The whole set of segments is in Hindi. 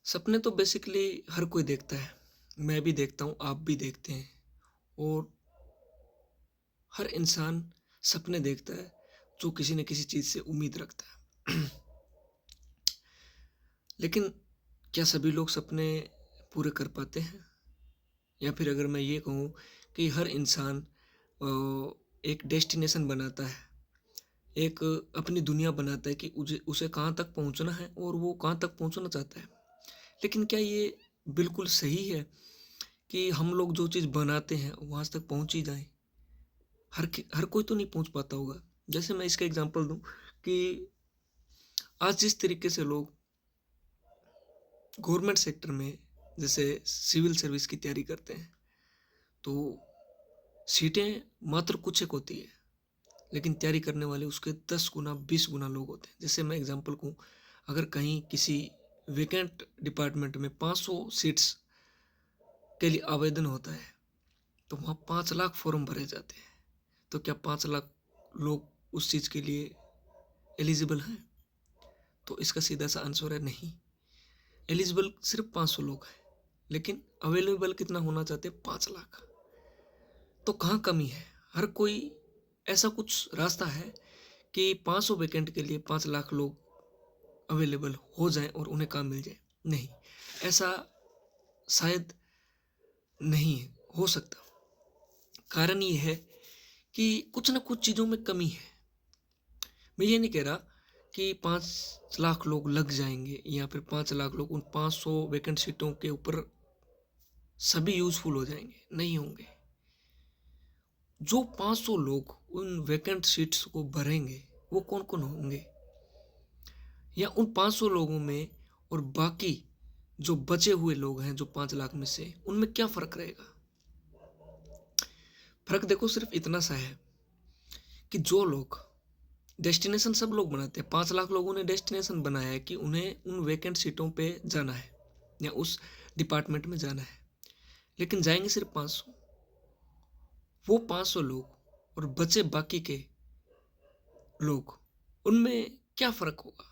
सपने तो बेसिकली हर कोई देखता है। मैं भी देखता हूँ, आप भी देखते हैं और हर इंसान सपने देखता है जो किसी न किसी चीज़ से उम्मीद रखता है। लेकिन क्या सभी लोग सपने पूरे कर पाते हैं? या फिर अगर मैं ये कहूँ कि हर इंसान एक डेस्टिनेशन बनाता है, एक अपनी दुनिया बनाता है कि उसे उसे कहाँ तक पहुँचना है और वो कहाँ तक पहुँचना चाहता है। लेकिन क्या ये बिल्कुल सही है कि हम लोग जो चीज़ बनाते हैं वहाँ तक पहुँच ही जाएँ? हर कोई तो नहीं पहुँच पाता होगा। जैसे मैं इसका एग्ज़ाम्पल दूँ कि आज जिस तरीके से लोग गवर्नमेंट सेक्टर में जैसे सिविल सर्विस की तैयारी करते हैं, तो सीटें मात्र कुछ एक होती है, लेकिन तैयारी करने वाले उसके 10 गुना, 20 गुना लोग होते हैं। जैसे मैं एग्ज़ाम्पल कहूँ, अगर कहीं किसी वैकेंट डिपार्टमेंट में 500 सीट्स के लिए आवेदन होता है, तो वहाँ 5 लाख फ़ॉर्म भरे जाते हैं। तो क्या 5 लाख लोग उस चीज़ के लिए एलिजिबल हैं? तो इसका सीधा सा आंसर है नहीं। एलिजिबल सिर्फ 500 लोग हैं, लेकिन अवेलेबल कितना होना चाहते हैं? 5 लाख। तो कहाँ कमी है? हर कोई ऐसा कुछ रास्ता है कि 500 वैकेंट के लिए 5 लाख लोग अवेलेबल हो जाएं और उन्हें काम मिल जाए? नहीं, ऐसा शायद नहीं हो सकता। कारण ये है कि कुछ ना कुछ चीज़ों में कमी है। मैं ये नहीं कह रहा कि 5 लाख लोग लग जाएँगे या फिर 5 लाख लोग उन 500 वैकेंट सीटों के ऊपर सभी यूज़फुल हो जाएँगे, नहीं होंगे। जो 500 लोग उन वैकेंट सीट्स को भरेंगे, वो कौन-कौन होंगे? या उन 500 लोगों में और बाकी जो बचे हुए लोग हैं, जो 5 लाख में से, उनमें क्या फ़र्क रहेगा? फ़र्क देखो सिर्फ़ इतना सा है कि जो लोग डेस्टिनेशन सब लोग बनाते हैं। 5 लाख लोगों ने डेस्टिनेशन बनाया है कि उन्हें उन वैकेंट सीटों पे जाना है या उस डिपार्टमेंट में जाना है। लेकिन जाएँगे सिर्फ़ 500। वो 500 लोग और बचे बाकी के लोग, उनमें क्या फ़र्क होगा?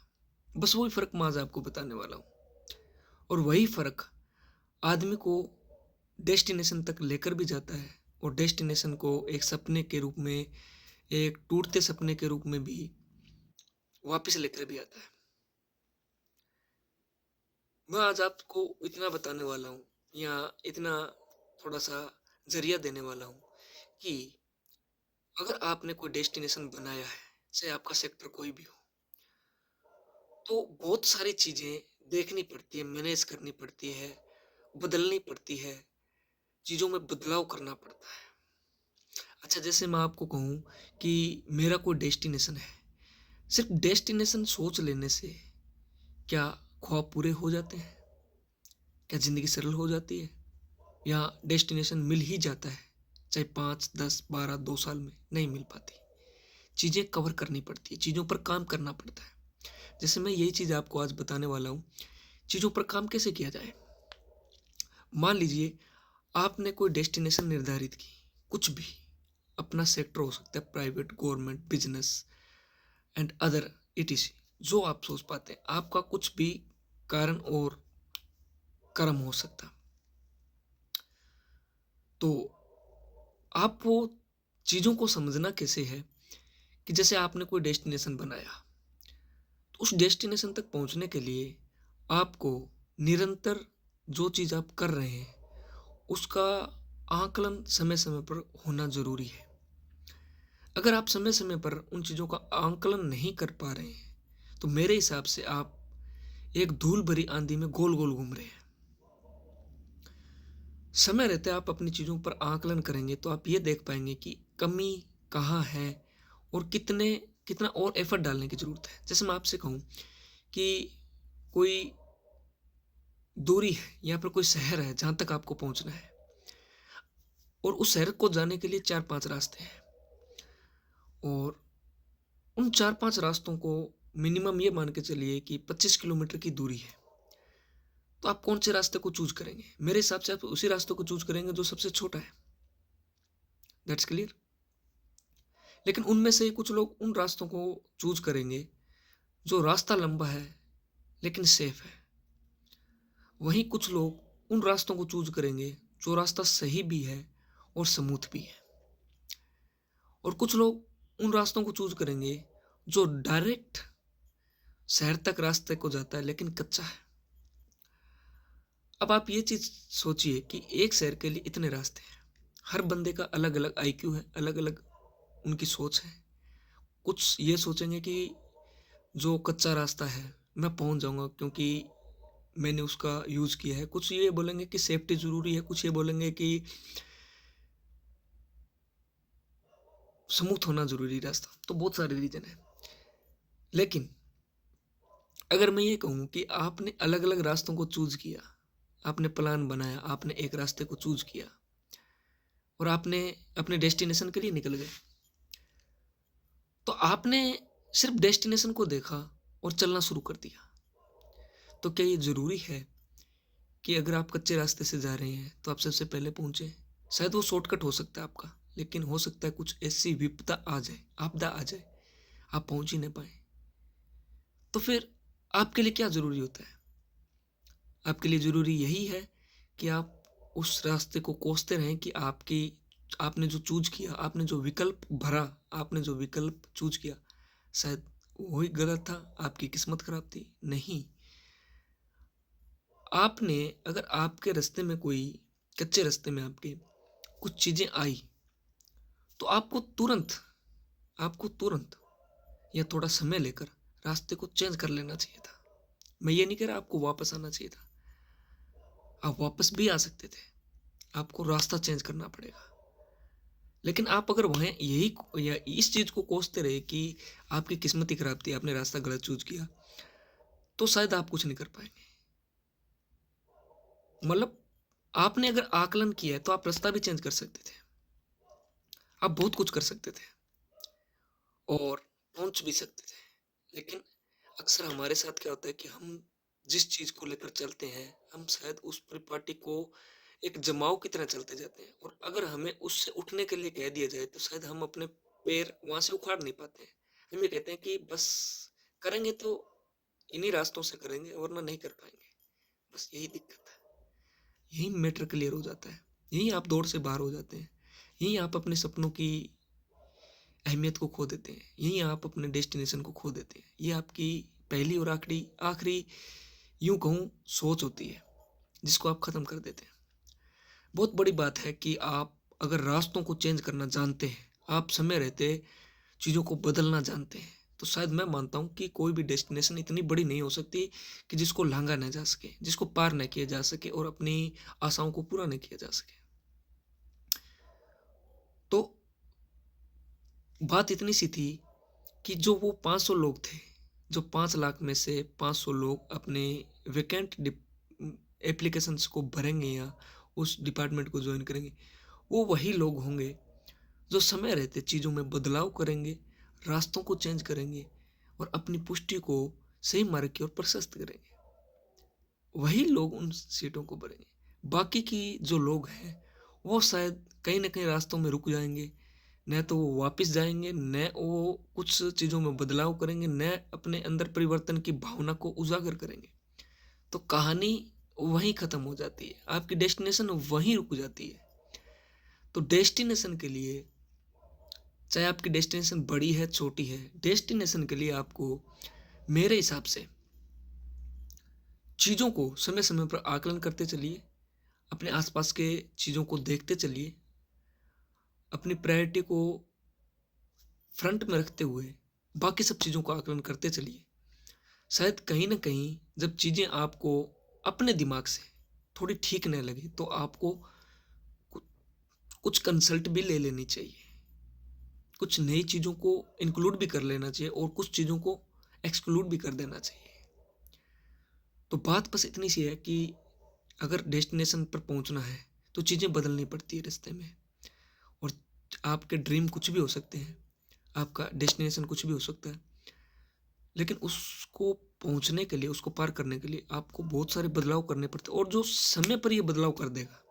बस वही फ़र्क मैं आज आपको बताने वाला हूँ। और वही फ़र्क आदमी को डेस्टिनेशन तक लेकर भी जाता है और डेस्टिनेशन को एक सपने के रूप में, एक टूटते सपने के रूप में भी वापस लेकर भी आता है। मैं आज आपको इतना बताने वाला हूँ या इतना थोड़ा-सा ज़रिया देने वाला हूँ कि अगर आपने कोई डेस्टिनेशन बनाया है, चाहे आपका सेक्टर कोई भी हो, तो बहुत सारी चीज़ें देखनी पड़ती है, मैनेज करनी पड़ती है, बदलनी पड़ती है, चीज़ों में बदलाव करना पड़ता है। अच्छा, जैसे मैं आपको कहूँ कि मेरा कोई डेस्टिनेशन है, सिर्फ़ डेस्टिनेशन सोच लेने से क्या ख्वाब पूरे हो जाते हैं? क्या ज़िंदगी सरल हो जाती है? या डेस्टिनेशन मिल ही जाता है, चाहे 5, 10, 12, 2 साल में? नहीं मिल पाती। चीज़ें कवर करनी पड़ती है, चीज़ों पर काम करना पड़ता है। जैसे मैं यही चीज़ आपको आज बताने वाला हूँ, चीज़ों पर काम कैसे किया जाए? मान लीजिए आपने कोई डेस्टिनेशन निर्धारित की, कुछ भी, अपना सेक्टर हो सकता है, private, government, business and other etc, जो आप सोच पाते हैं, आपका कुछ भी कारण और कर्म हो सकता। तो आप वो चीज़ों को समझना कैसे है कि जैसे आपने कोई डेस्टिनेशन बनाया, तो उस डेस्टिनेशन तक पहुंचने के लिए आपको निरंतर जो चीज़ आप कर रहे हैं, उसका आकलन समय-समय पर होना ज़रूरी है। अगर आप समय-समय पर उन चीज़ों का आकलन नहीं कर पा रहे हैं, तो मेरे हिसाब से आप एक धूल भरी आंधी में गोल-गोल घूम रहे हैं। समय रहते आप अपनी चीज़ों पर आकलन करेंगे तो आप ये देख पाएँगे कि कमी कहाँ है और कितना और एफर्ट डालने की ज़रूरत है। जैसे मैं आपसे कहूँ कि कोई दूरी है या फिर कोई शहर है जहाँ तक आपको पहुँचना है और उस शहर को जाने के लिए 4-5 रास्ते हैं और उन 4-5 रास्तों को मिनिमम ये मान के चलिए कि 25 किलोमीटर की दूरी है। तो आप कौन से रास्ते को चूज़ करेंगे? मेरे हिसाब से आप उसी रास्ते को चूज़ करेंगे जो सबसे छोटा है। That's clear? लेकिन उनमें से कुछ लोग उन रास्तों को चूज़ करेंगे जो रास्ता लंबा है लेकिन सेफ है। वहीं कुछ लोग उन रास्तों को चूज करेंगे जो रास्ता सही भी है और स्मूथ भी है, और कुछ लोग उन रास्तों को चूज करेंगे जो डायरेक्ट शहर तक रास्ते को जाता है लेकिन कच्चा है। अब आप ये चीज सोचिए कि एक शहर के लिए इतने रास्ते हैं, हर बंदे का अलग अलग आईक्यू है, अलग अलग उनकी सोच है। कुछ ये सोचेंगे कि जो कच्चा रास्ता है मैं पहुंच जाऊंगा क्योंकि मैंने उसका यूज किया है, कुछ ये बोलेंगे कि सेफ्टी जरूरी है, कुछ ये बोलेंगे कि स्मूथ होना जरूरी रास्ता। तो बहुत सारे रीजन है। लेकिन अगर मैं ये कहूँ कि आपने अलग अलग रास्तों को चूज किया, आपने प्लान बनाया, आपने एक रास्ते को चूज किया और आपने अपने डेस्टिनेशन के लिए निकल गए, तो आपने सिर्फ डेस्टिनेशन को देखा और चलना शुरू कर दिया। तो क्या ये जरूरी है कि अगर आप कच्चे रास्ते से जा रहे हैं तो आप सबसे पहले पहुंचे? शायद वो शॉर्टकट हो सकता है आपका, लेकिन हो सकता है कुछ ऐसी विपदा आ जाए, आपदा आ जाए, आप पहुंच ही नहीं पाए। तो फिर आपके लिए क्या जरूरी होता है? आपके लिए जरूरी यही है कि आप उस रास्ते को कोसते रहें कि आपने जो चूज किया, आपने जो विकल्प भरा, आपने जो विकल्प चूज किया, शायद वही गलत था, आपकी किस्मत खराब थी। नहीं, आपने अगर आपके रास्ते में कोई कच्चे रास्ते में आपके कुछ चीजें आई तो आपको तुरंत या थोड़ा समय लेकर रास्ते को चेंज कर लेना चाहिए था। मैं ये नहीं कह रहा आपको वापस आना चाहिए था, आप वापस भी आ सकते थे, आपको रास्ता चेंज करना पड़ेगा। लेकिन आप अगर वहां यही या इस चीज को कोसते रहे कि आपकी किस्मत ही खराब थी, आपने रास्ता गलत चूज किया, तो शायद आप कुछ नहीं कर पाएंगे। मतलब आपने अगर आकलन किया है तो आप रास्ता भी चेंज कर सकते थे, आप बहुत कुछ कर सकते थे और पहुंच भी सकते थे। लेकिन अक्सर हमारे साथ क्या होता है कि हम जिस चीज को लेकर चलते हैं, हम शायद उस परिपाटी को एक जमाव की तरह चलते जाते हैं, और अगर हमें उससे उठने के लिए कह दिया जाए तो शायद हम अपने पैर वहां से उखाड़ नहीं पाते हैं। हम ये कहते हैं कि बस करेंगे तो इन्हीं रास्तों से करेंगे वरना नहीं कर पाएंगे। बस यही दिक्कत है, यही मैटर क्लियर हो जाता है, यही आप दौड़ से बाहर हो जाते हैं, यही आप अपने सपनों की अहमियत को खो देते हैं, यहीं आप अपने डेस्टिनेशन को खो देते हैं। ये आपकी पहली और आखिरी आखिरी यूं कहूँ सोच होती है जिसको आप खत्म कर देते हैं। बहुत बड़ी बात है कि आप अगर रास्तों को चेंज करना जानते हैं, आप समय रहते चीज़ों को बदलना जानते हैं, तो शायद मैं मानता हूँ कि कोई भी डेस्टिनेशन इतनी बड़ी नहीं हो सकती कि जिसको लांघा न जा सके, जिसको पार न किया जा सके और अपनी आशाओं को पूरा न किया जा सके। तो बात इतनी सी थी कि जो वो 500 लोग थे, जो 5 लाख में से 500 लोग अपने वैकेंट एप्लीकेशंस को भरेंगे या उस डिपार्टमेंट को ज्वाइन करेंगे, वो वही लोग होंगे जो समय रहते चीज़ों में बदलाव करेंगे, रास्तों को चेंज करेंगे और अपनी पुष्टि को सही मार्ग की ओर प्रशस्त करेंगे। वही लोग उन सीटों को भरेंगे। बाकी की जो लोग हैं वो शायद कहीं ना कहीं रास्तों में रुक जाएंगे, न तो वो वापस जाएंगे, न वो कुछ चीज़ों में बदलाव करेंगे, न अपने अंदर परिवर्तन की भावना को उजागर करेंगे। तो कहानी वहीं ख़त्म हो जाती है, आपकी डेस्टिनेशन वहीं रुक जाती है। तो डेस्टिनेशन के लिए, चाहे आपकी डेस्टिनेशन बड़ी है छोटी है, डेस्टिनेशन के लिए आपको मेरे हिसाब से चीज़ों को समय समय पर आकलन करते चलिए, अपने आसपास के चीज़ों को देखते चलिए, अपनी प्रायोरिटी को फ्रंट में रखते हुए बाकी सब चीज़ों का आकलन करते चलिए। शायद कहीं ना कहीं जब चीज़ें आपको अपने दिमाग से थोड़ी ठीक नहीं लगे तो आपको कुछ कंसल्ट भी ले लेनी चाहिए, कुछ नई चीज़ों को इंक्लूड भी कर लेना चाहिए और कुछ चीज़ों को एक्सक्लूड भी कर देना चाहिए। तो बात बस इतनी सी है कि अगर डेस्टिनेशन पर पहुंचना है तो चीज़ें बदलनी पड़ती है रास्ते में, और आपके ड्रीम कुछ भी हो सकते हैं, आपका डेस्टिनेशन कुछ भी हो सकता है, लेकिन उसको पहुंचने के लिए, उसको पार करने के लिए आपको बहुत सारे बदलाव करने पड़ते हैं। और जो समय पर ये बदलाव कर देगा,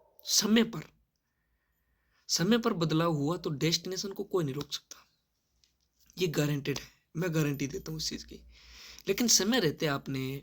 समय पर बदलाव हुआ तो डेस्टिनेशन को कोई नहीं रोक सकता, ये गारंटेड है, मैं गारंटी देता हूँ इस चीज़ की। लेकिन समय रहते आपने